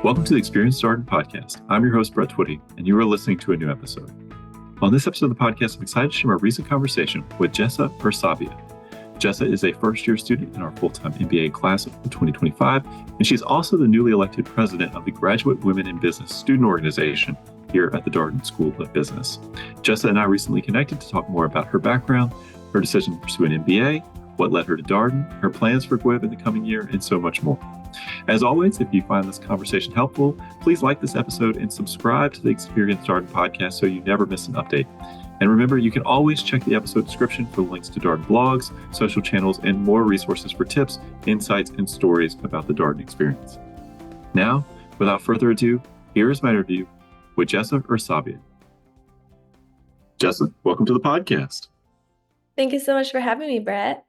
Welcome to the Experience Darden podcast. I'm your host, Brett Twitty, and you are listening to a new episode. On this episode of the podcast, I'm excited to share my recent conversation with Jessa Ursabia. Jessa is a first-year student in our full-time MBA class of 2025, and she's also the newly elected president of the Graduate Women in Business Student Organization here at the Darden School of Business. Jessa and I recently connected to talk more about her background, her decision to pursue an MBA, what led her to Darden, her plans for GWIB in the coming year, and so much more. As always, if you find this conversation helpful, please like this episode and subscribe to the Experience Darden podcast so you never miss an update. And remember, you can always check the episode description for links to Darden blogs, social channels, and more resources for tips, insights, and stories about the Darden experience. Now, without further ado, here is my interview with Jessa Ursabia. Jessa, welcome to the podcast. Thank you so much for having me, Brett.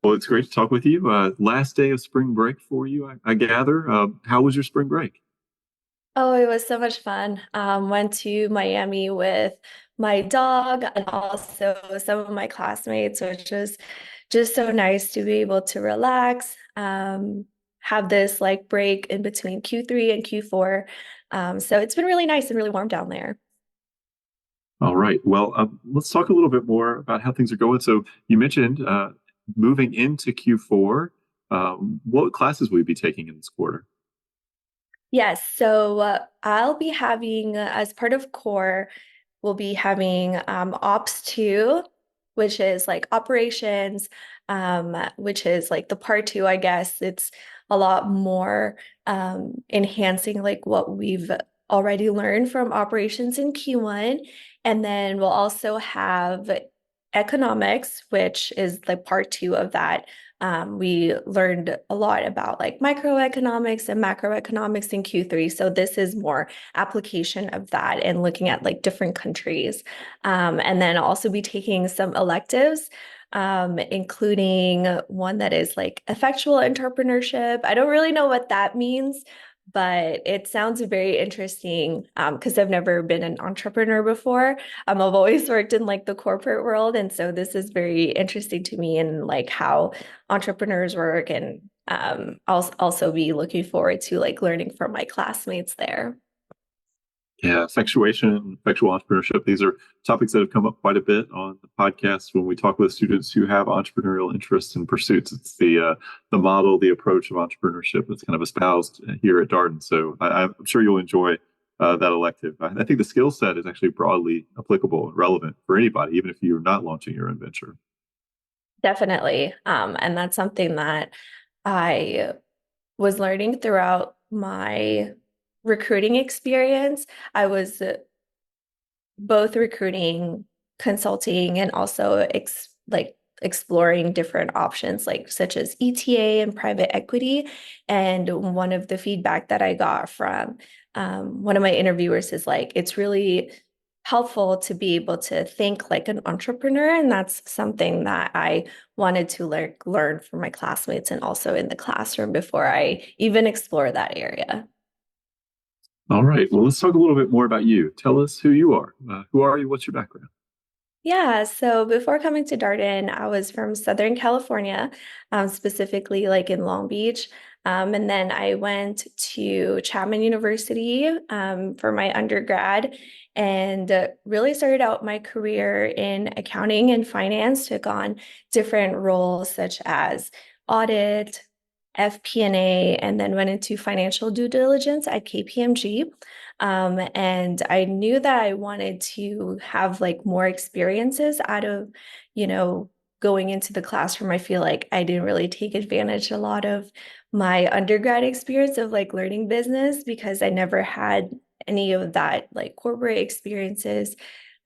Well, it's great to talk with you. Last day of spring break for you, I gather. How was your spring break? Oh, it was so much fun. Went to Miami with my dog and also some of my classmates, which was just so nice to be able to relax, have this like break in between Q3 and Q4. So it's been really nice and really warm down there. All right. Well, let's talk a little bit more about how things are going. So you mentioned moving into Q4, what classes will you be taking in this quarter? Yes, so I'll be having, as part of core, we'll be having Ops 2, which is like operations, which is like the part 2, I guess. It's a lot more enhancing like what we've already learned from operations in Q1. And then we'll also have economics, which is the part 2 of that. We learned a lot about like microeconomics and macroeconomics in Q3. So this is more application of that and looking at like different countries. And then I'll also be taking some electives, including one that is like effectual entrepreneurship. I don't really know what that means, but it sounds very interesting because I've never been an entrepreneur before. I've always worked in like the corporate world. And so this is very interesting to me and like how entrepreneurs work. And I'll also be looking forward to like learning from my classmates there. Yeah, effectuation, effectual entrepreneurship. These are topics that have come up quite a bit on the podcast when we talk with students who have entrepreneurial interests and pursuits. It's the model, the approach of entrepreneurship that's kind of espoused here at Darden. So I'm sure you'll enjoy that elective. I think the skill set is actually broadly applicable and relevant for anybody, even if you're not launching your own venture. Definitely. And that's something that I was learning throughout my recruiting experience. I was both recruiting, consulting, and also exploring different options like such as ETA and private equity. And one of the feedback that I got from one of my interviewers is like, it's really helpful to be able to think like an entrepreneur. And that's something that I wanted to learn from my classmates and also in the classroom before I even explore that area. All right. Well, let's talk a little bit more about you. Tell us who you are. Who are you? What's your background? Yeah, so before coming to Darden, I was from Southern California, specifically like in Long Beach. And then I went to Chapman University for my undergrad and really started out my career in accounting and finance, took on different roles such as audit, FP&A, and then went into financial due diligence at KPMG. And I knew that I wanted to have like more experiences out of, going into the classroom. I feel like I didn't really take advantage a lot of my undergrad experience of like learning business because I never had any of that like corporate experiences.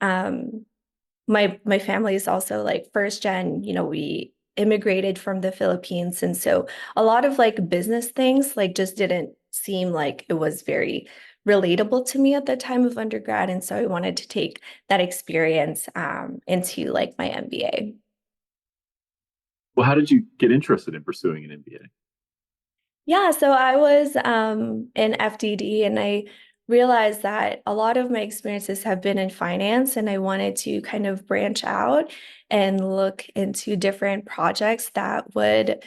My family is also like first gen, we immigrated from the Philippines. And so a lot of like business things like just didn't seem like it was very relatable to me at the time of undergrad. And so I wanted to take that experience into like my MBA. Well, how did you get interested in pursuing an MBA? Yeah, so I was in FDD and I realized that a lot of my experiences have been in finance and I wanted to kind of branch out and look into different projects that would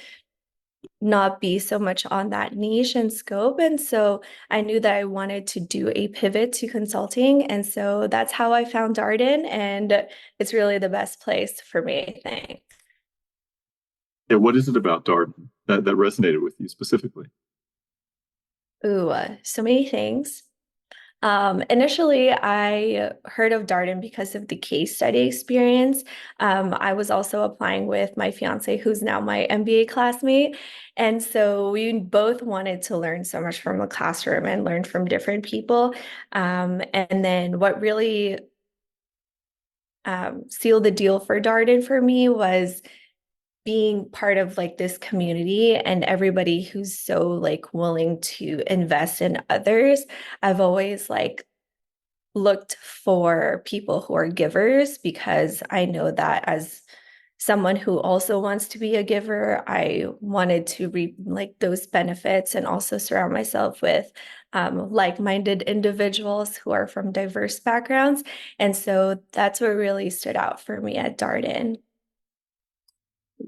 not be so much on that niche and scope. And so I knew that I wanted to do a pivot to consulting. And so that's how I found Darden. And it's really the best place for me, I think. Yeah, what is it about Darden that resonated with you specifically? Ooh, so many things. Initially, I heard of Darden because of the case study experience. I was also applying with my fiance, who's now my MBA classmate. And so we both wanted to learn so much from the classroom and learn from different people. And then what really sealed the deal for Darden for me was being part of like this community and everybody who's so like willing to invest in others. I've always like looked for people who are givers because I know that as someone who also wants to be a giver, I wanted to reap like those benefits and also surround myself with like-minded individuals who are from diverse backgrounds. And so that's what really stood out for me at Darden.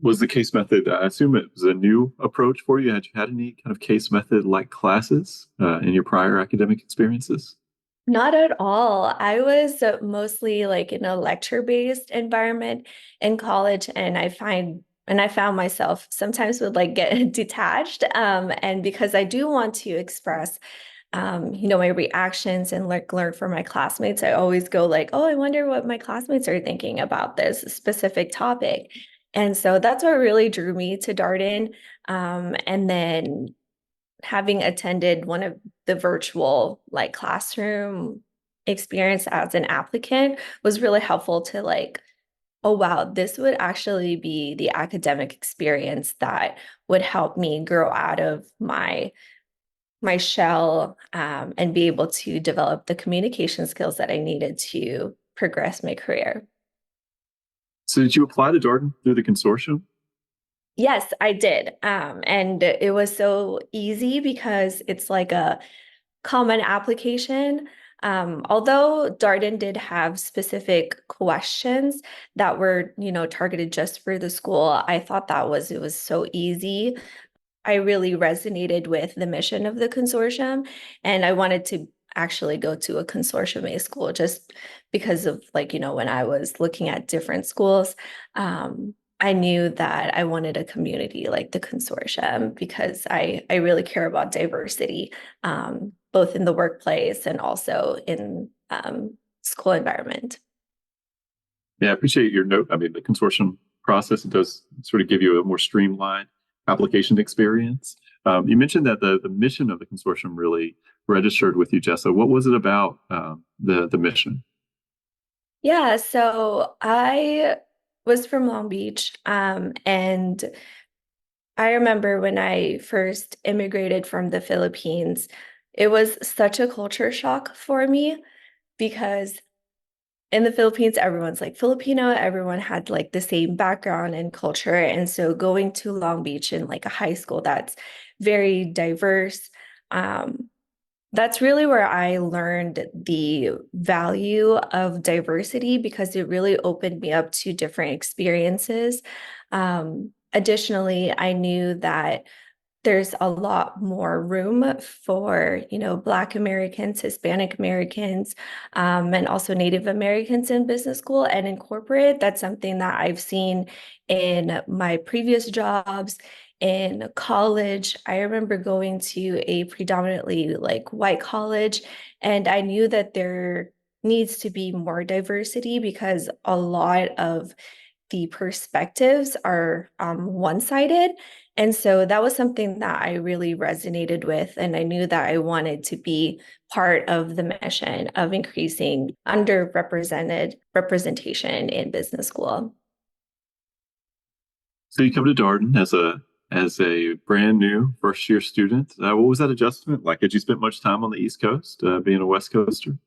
Was the case method, I assume it was a new approach for you? Had you had any kind of case method like classes in your prior academic experiences? Not at all. I was mostly like in a lecture-based environment in college, and I found myself sometimes would like get detached. And because I do want to express my reactions and like learn from my classmates, I always go like, oh, I wonder what my classmates are thinking about this specific topic. And so that's what really drew me to Darden. And then having attended one of the virtual like classroom experience as an applicant was really helpful to like, oh wow, this would actually be the academic experience that would help me grow out of my shell and be able to develop the communication skills that I needed to progress my career. So did you apply to Darden through the consortium? Yes, I did. And it was so easy because it's like a common application. Although Darden did have specific questions that were, targeted just for the school, I thought it was so easy. I really resonated with the mission of the consortium, and I wanted to actually go to a consortium-based school just because of like, when I was looking at different schools, I knew that I wanted a community like the consortium because I really care about diversity, both in the workplace and also in school environment. Yeah, I appreciate your note. I mean, the consortium process, it does sort of give you a more streamlined application experience. You mentioned that the mission of the consortium really registered with you, Jessa. What was it about the mission? Yeah, so I was from Long Beach, and I remember when I first immigrated from the Philippines, it was such a culture shock for me because in the Philippines, everyone's like Filipino, everyone had like the same background and culture. And so going to Long Beach in like a high school that's very diverse, um, that's really where I learned the value of diversity because it really opened me up to different experiences. Additionally, I knew that there's a lot more room for, Black Americans, Hispanic Americans, and also Native Americans in business school and in corporate. That's something that I've seen in my previous jobs. In college, I remember going to a predominantly like white college, and I knew that there needs to be more diversity because a lot of the perspectives are one-sided. And so that was something that I really resonated with. And I knew that I wanted to be part of the mission of increasing underrepresented representation in business school. So you come to Darden as a brand new first year student. What was that adjustment like? Had you spent much time on the East Coast, being a West Coaster?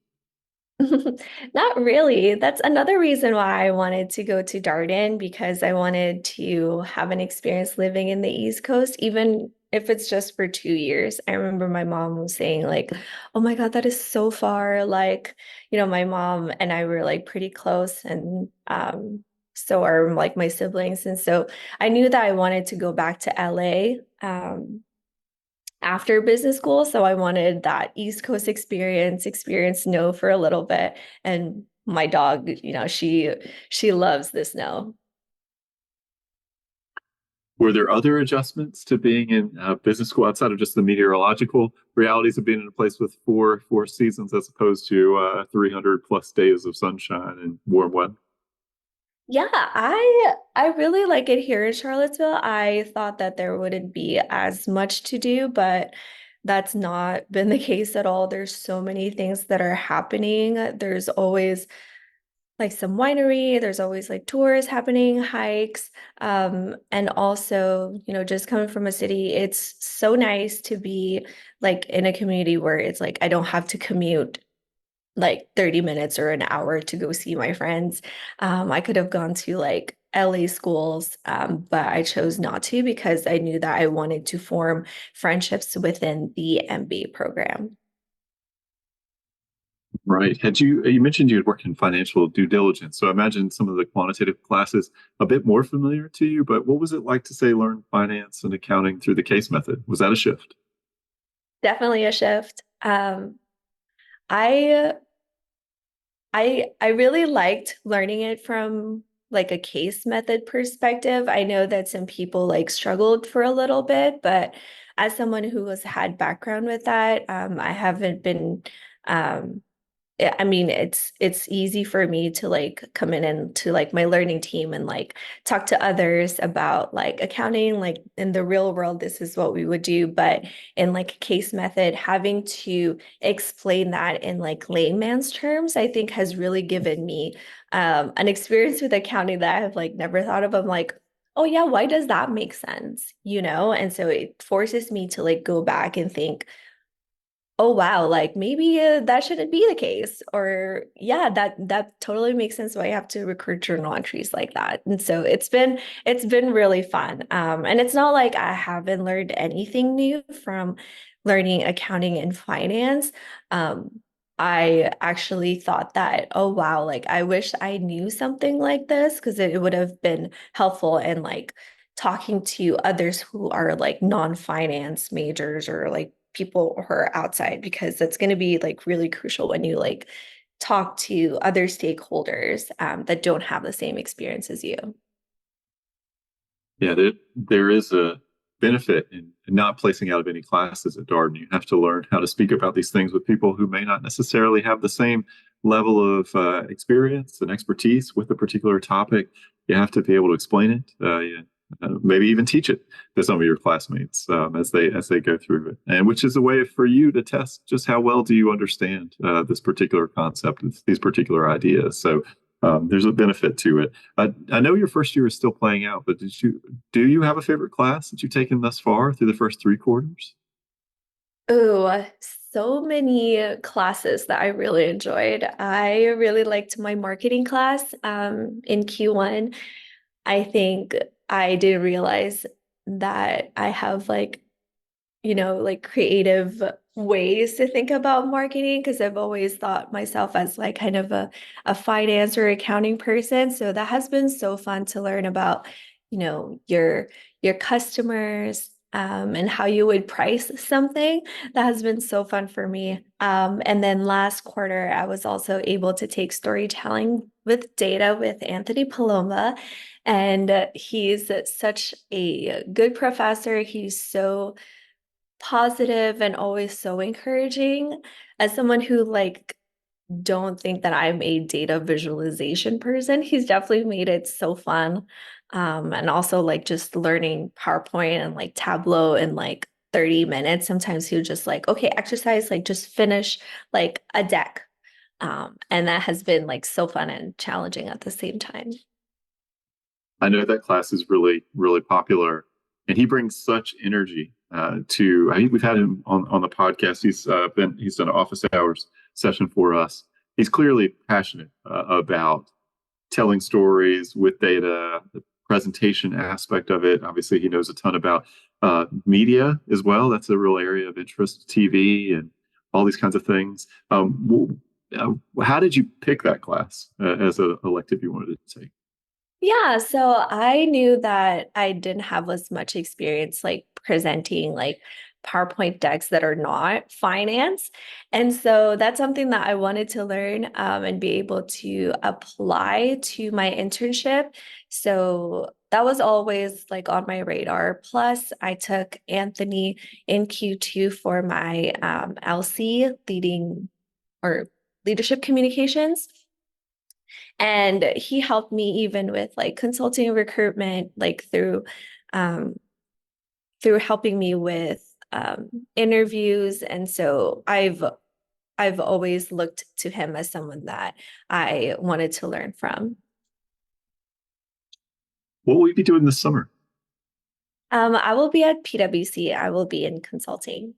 Not really. That's another reason why I wanted to go to Darden because I wanted to have an experience living in the East Coast, even if it's just for 2 years. I remember my mom was saying, like, oh my God, that is so far. Like, my mom and I were like pretty close, and so are like my siblings. And so I knew that I wanted to go back to LA um, after business school. So I wanted that East Coast experience snow for a little bit. And my dog, she loves the snow. Were there other adjustments to being in business school outside of just the meteorological realities of being in a place with four seasons as opposed to 300 plus days of sunshine and warm weather? Yeah, I really like it here in Charlottesville. I thought that there wouldn't be as much to do, but that's not been the case at all. There's so many things that are happening. There's always like some winery, there's always like tours happening, hikes. And also, just coming from a city, it's so nice to be like in a community where it's like I don't have to commute like 30 minutes or an hour to go see my friends. I could have gone to like LA schools, but I chose not to because I knew that I wanted to form friendships within the MBA program. Right. You mentioned you had worked in financial due diligence, so I imagine some of the quantitative classes a bit more familiar to you, but what was it like to say learn finance and accounting through the case method? Was that a shift? Definitely a shift. I I really liked learning it from like a case method perspective. I know that some people like struggled for a little bit, but as someone who has had background with that, I haven't been um I mean, it's easy for me to like come in and to like my learning team and like talk to others about like accounting, like in the real world, this is what we would do. But in like case method, having to explain that in like layman's terms, I think has really given me an experience with accounting that I have like never thought of. I'm like, oh yeah, why does that make sense? And so it forces me to like go back and think, oh wow, like maybe that shouldn't be the case, or yeah, that totally makes sense why you have to record journal entries like that. And so it's been really fun, and it's not like I haven't learned anything new from learning accounting and finance. I actually thought that, oh wow, like I wish I knew something like this because it would have been helpful in like talking to others who are like non-finance majors or like people who are outside, because that's going to be like really crucial when you like talk to other stakeholders that don't have the same experience as you. Yeah, there is a benefit in not placing out of any classes at Darden. You have to learn how to speak about these things with people who may not necessarily have the same level of experience and expertise with a particular topic. You have to be able to explain it, maybe even teach it to some of your classmates as they go through it, and which is a way for you to test just how well do you understand this particular concept, these particular ideas. So there's a benefit to it. I know your first year is still playing out, but do you have a favorite class that you've taken thus far through the first three quarters? Oh, so many classes that I really enjoyed. I really liked my marketing class in Q1. I think I didn't realize that I have like creative ways to think about marketing because I've always thought myself as like kind of a finance or accounting person. So that has been so fun to learn about, your customers, and how you would price something. That has been so fun for me. And then last quarter, I was also able to take storytelling with data with Anthony Paloma. And he's such a good professor. He's so positive and always so encouraging. As someone who like don't think that I'm a data visualization person, he's definitely made it so fun. And also like just learning PowerPoint and like Tableau in like 30 minutes. Sometimes he'll just like, okay, exercise, like just finish like a deck. And that has been like so fun and challenging at the same time. I know that class is really, really popular, and he brings such energy to. I think we've had him on the podcast. He's done an office hours session for us. He's clearly passionate about telling stories with data, the presentation aspect of it. Obviously, he knows a ton about media as well. That's a real area of interest, TV and all these kinds of things. How did you pick that class as an elective you wanted to take? Yeah, so I knew that I didn't have as much experience like presenting like PowerPoint decks that are not finance. And so that's something that I wanted to learn and be able to apply to my internship. So that was always like on my radar. Plus, I took Anthony in Q2 for my LC leading or leadership communications. And he helped me even with like consulting recruitment, like um, through helping me with interviews. And so I've always looked to him as someone that I wanted to learn from. What will you be doing this summer? I will be at PwC. I will be in consulting.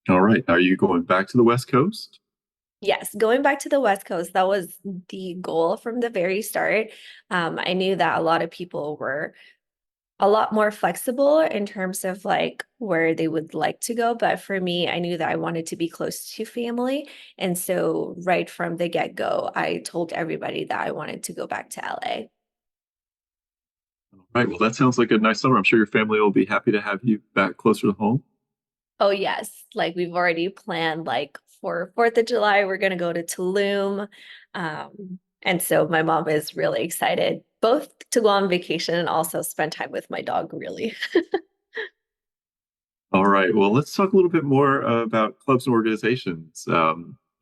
All right. Are you going back to the West Coast? Yes, going back to the West Coast, that was the goal from the very start. I knew that a lot of people were a lot more flexible in terms of like where they would like to go. But for me, I knew that I wanted to be close to family. And so right from the get-go, I told everybody that I wanted to go back to LA. All right. Well, that sounds like a nice summer. I'm sure your family will be happy to have you back closer to home. Oh yes, like we've already planned like for 4th of July, we're gonna go to Tulum. And so my mom is really excited both to go on vacation and also spend time with my dog, really. All right. Well, let's talk a little bit more about clubs and organizations.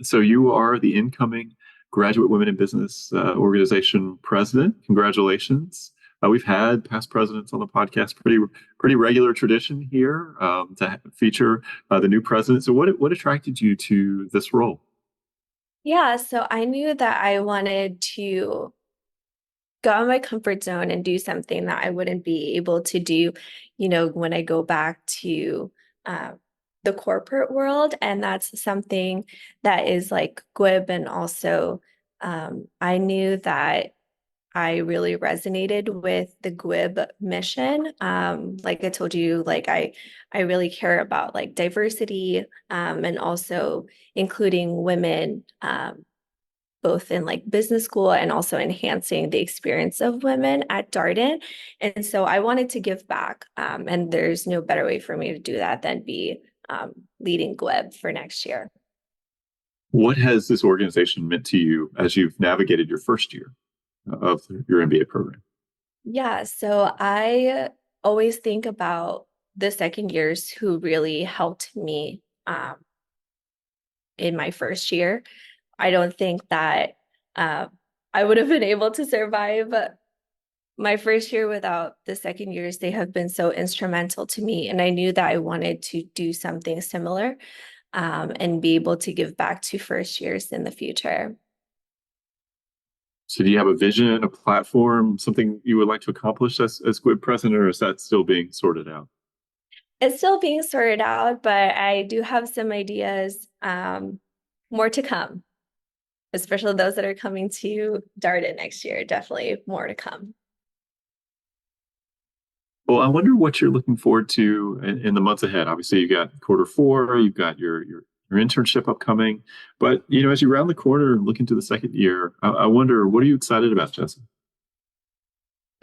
So you are the incoming Graduate Women in Business Organization president. Congratulations. We've had past presidents on the podcast, pretty regular tradition here to feature the new president. So what attracted you to this role? Yeah, so I knew that I wanted to go out of my comfort zone and do something that I wouldn't be able to do, when I go back to uh, the corporate world. And that's something that is like GWIB. And also, I knew that I really resonated with the GWIB mission. Like I told you, like I really care about like diversity and also including women. Both in like business school and also enhancing the experience of women at Darden. And so I wanted to give back. And there's no better way for me to do that than be leading GWIB for next year. What has this organization meant to you as you've navigated your first year of your MBA program? Yeah, so I always think about the second years who really helped me in my first year. I don't think that uh, I would have been able to survive my first year without the second years. They have been so instrumental to me. And I knew that I wanted to do something similar and be able to give back to first years in the future. So do you have a vision, a platform, something you would like to accomplish as GWIB president, or is that still being sorted out? It's still being sorted out, but I do have some ideas, more to come, especially those that are coming to Darden next year. Definitely more to come. Well, I wonder what you're looking forward to in the months ahead. Obviously, you've got quarter four, you've got your internship upcoming, but as you round the corner and look into the second year, I wonder, what are you excited about, Jessa?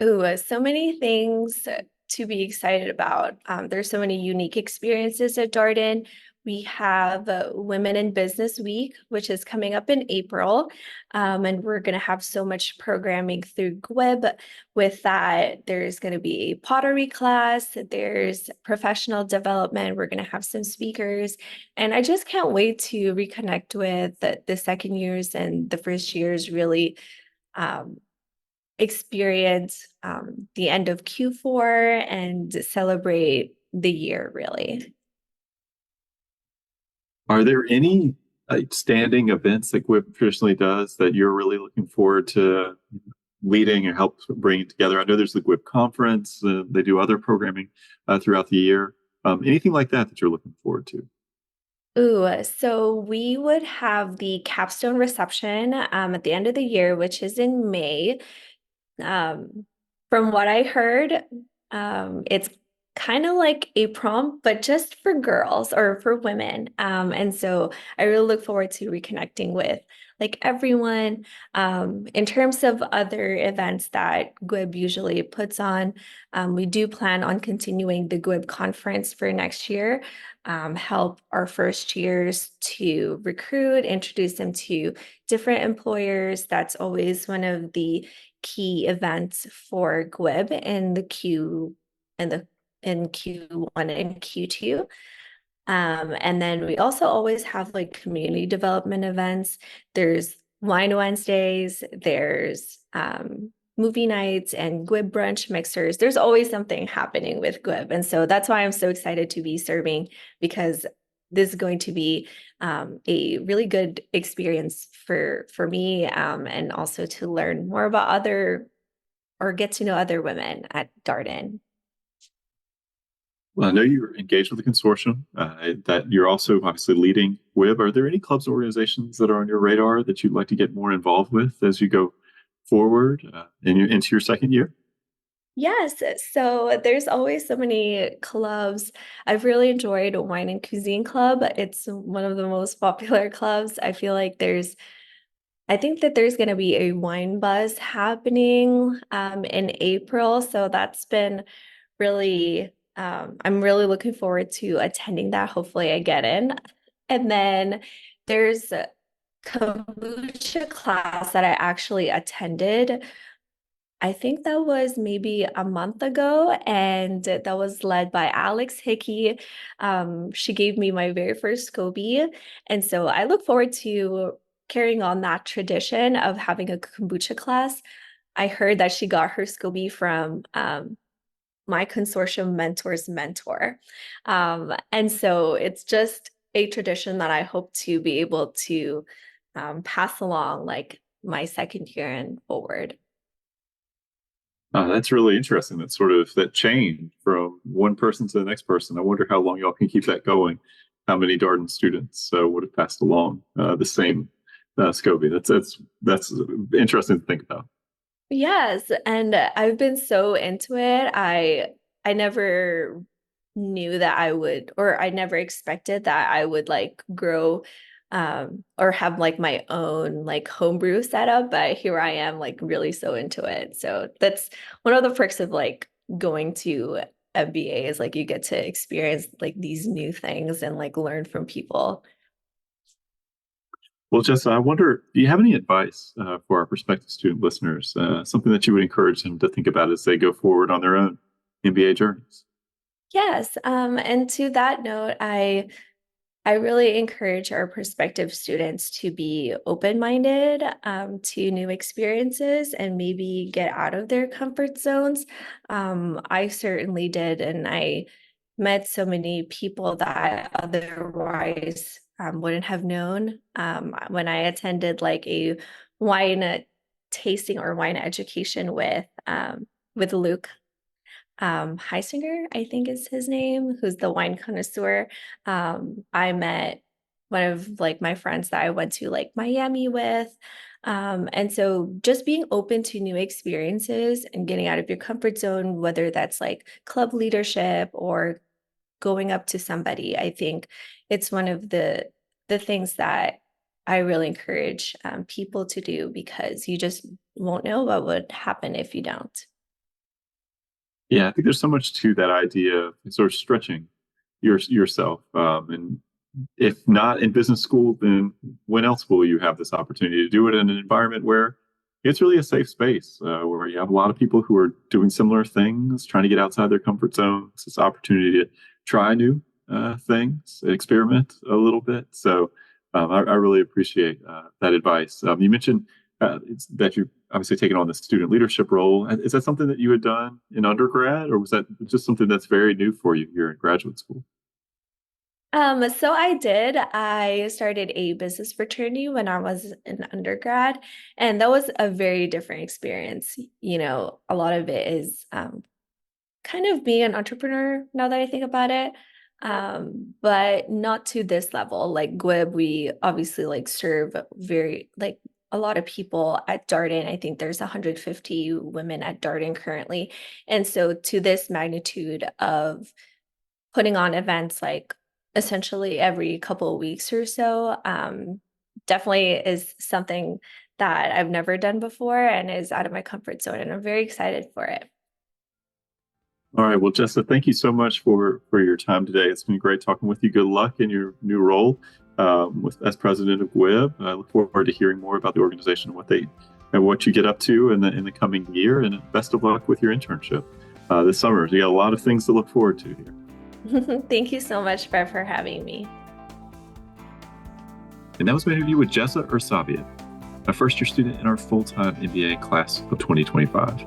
Ooh, so many things to be excited about. There's so many unique experiences at Darden. We have Women in Business Week, which is coming up in April. And we're going to have so much programming through GWIB. With that, there's going to be a pottery class, there's professional development. We're going to have some speakers. And I just can't wait to reconnect with the second years and the first years, really. Um, Experience the end of Q4 and celebrate the year, really. Are there any standing events that GWIB traditionally does that you're really looking forward to leading or help bring together? I know there's the GWIB conference. They do other programming throughout the year. Anything like that you're looking forward to? Ooh, so we would have the capstone reception at the end of the year, which is in May. Um, from what I heard, it's kind of like a prom, but just for girls or for women. And so I really look forward to reconnecting with like everyone. In terms of other events that GWIB usually puts on, we do plan on continuing the GWIB conference for next year, help our first years to recruit, introduce them to different employers. That's always one of the key events for GWIB in the Q in the in Q1 and Q2. And then we also always have like community development events. There's wine Wednesdays, there's movie nights and GWIB brunch mixers. There's always something happening with GWIB. And so that's why I'm so excited to be serving, because this is going to be a really good experience for me, and also to learn more about other or get to know other women at Darden. Well, I know you're engaged with the consortium, that you're also obviously leading WIB. Are there any clubs or organizations that are on your radar that you'd like to get more involved with as you go forward into your second year? Yes, so there's always so many clubs. I've really enjoyed Wine and Cuisine Club. It's one of the most popular clubs. I think that there's going to be a wine buzz happening in April. So that's been really, I'm really looking forward to attending that. Hopefully I get in. And then there's a kombucha class that I actually attended. I think that was maybe a month ago, and that was led by Alex Hickey. She gave me my very first SCOBY, and so I look forward to carrying on that tradition of having a kombucha class. I heard that she got her SCOBY from my consortium mentor's mentor. And so it's just a tradition that I hope to be able to pass along like my second year and forward. That's really interesting. That sort of that change from one person to the next person. I wonder how long y'all can keep that going. How many Darden students would have passed along the same SCOBY? That's interesting to think about. Yes, and I've been so into it. I never knew that I would, or I never expected that I would like grow or have like my own like homebrew setup, but here I am like really so into it. So that's one of the perks of like going to MBA is like you get to experience like these new things and like learn from people. Well, Jessa, I wonder, do you have any advice for our prospective student listeners? Something that you would encourage them to think about as they go forward on their own MBA journeys? Yes, and to that note, I really encourage our prospective students to be open-minded to new experiences and maybe get out of their comfort zones. I certainly did, and I met so many people that otherwise wouldn't have known. When I attended like a wine tasting or wine education with Luke Heisinger, I think is his name, who's the wine connoisseur. I met one of like my friends that I went to like Miami with. And so just being open to new experiences and getting out of your comfort zone, whether that's like club leadership or going up to somebody, I think it's one of the things that I really encourage people to do, because you just won't know what would happen if you don't. Yeah, I think there's so much to that idea of sort of stretching yourself. And if not in business school, then when else will you have this opportunity to do it in an environment where it's really a safe space, where you have a lot of people who are doing similar things, trying to get outside their comfort zones. It's an opportunity to try new things, experiment a little bit. So I really appreciate that advice. You mentioned that you've obviously taken on the student leadership role. Is that something that you had done in undergrad, or was that just something that's very new for you here in graduate school? So I did. I started a business fraternity when I was in undergrad, and that was a very different experience. You know, a lot of it is kind of being an entrepreneur now that I think about it. But not to this level. Like GWIB, we obviously like serve very like a lot of people at Darden. I think there's 150 women at Darden currently. And so to this magnitude of putting on events like essentially every couple of weeks or so, definitely is something that I've never done before and is out of my comfort zone, and I'm very excited for it. All right. Well, Jessa, thank you so much for your time today. It's been great talking with you. Good luck in your new role as president of WIB. I look forward to hearing more about the organization and what you get up to in the coming year. And best of luck with your internship this summer. You got a lot of things to look forward to here. Thank you so much, for having me. And that was my interview with Jessa Ursabia, a first-year student in our full-time MBA class of 2025.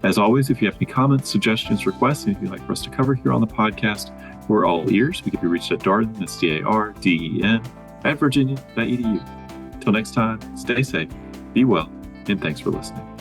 As always, if you have any comments, suggestions, requests, anything you'd like for us to cover here on the podcast, we're all ears. We can be reached at Darden, that's Darden, @virginia.edu. Until next time, stay safe, be well, and thanks for listening.